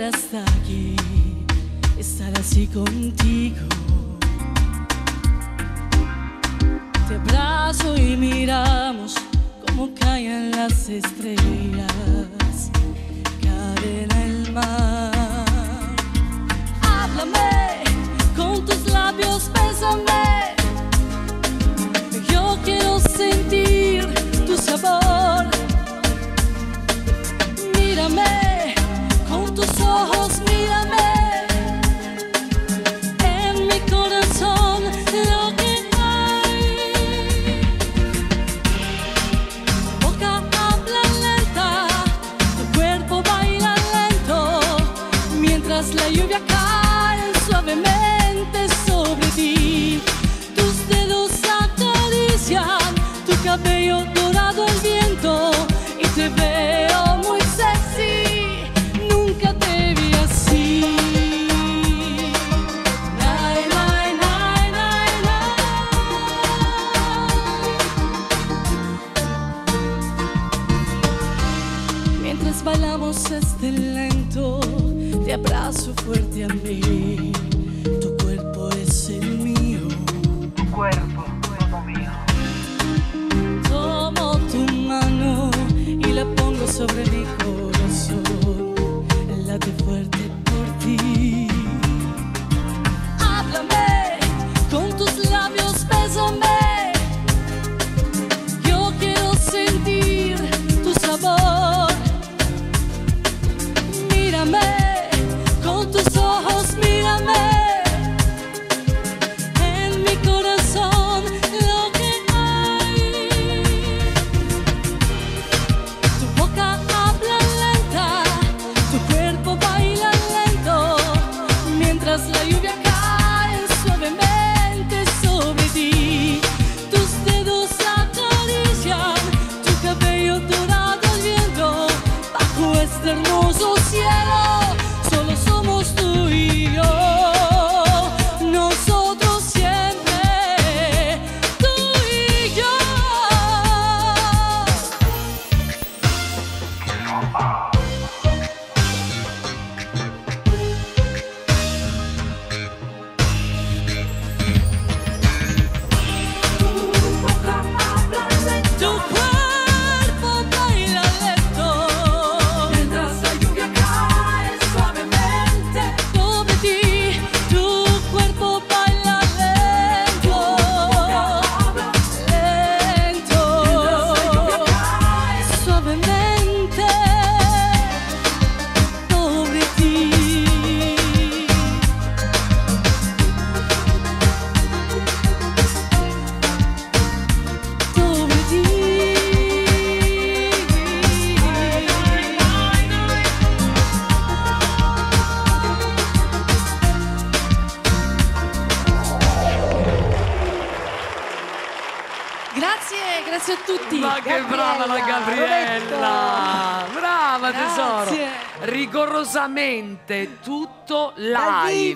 hasta aquí, estar así contigo. Te abrazo y miramos cómo caen las estrellas, caen el mar. Háblame, con tus labios bésame. Yo quiero sentir tu sabor. Mírame, con tus ojos mírame. En mi corazón lo que hay. Tu boca habla lenta, tu cuerpo baila lento, mientras la lluvia cae suavemente sobre ti. Tus dedos acarician tu cabello dorado al viento y te veo muy sexy. Nunca te vi así. Nay, nay, nay, nay, nay. Mientras bailamos este lento, te abrazo fuerte a mí. Tu cuerpo es el mío. Tu cuerpo, todo mío. Tomo tu mano y la pongo sobre mi corazón. Late fuerte por ti. Háblame, con tus labios bésame. Yo quiero sentir tu sabor. Mírame, con tus ojos mírame. En mi corazón lo que hay. Tu boca habla lenta, tu cuerpo baila lento, mientras la lluvia cae suavemente sobre ti. Tus dedos acarician tu cabello dorado al viento. Bajo este hermoso cielo solo somos tú y yo. Nosotros siempre, tú y yo. Tu boca habla lento, tu cuerpo baila lento, mientras la lluvia cae suavemente sobre ti. Tu cuerpo baila lento, lento, suavemente sobre ti. Sobre ti. Grazie a tutti. Ma che brava la Gabriella! Brava tesoro! Grazie. Rigorosamente tutto live.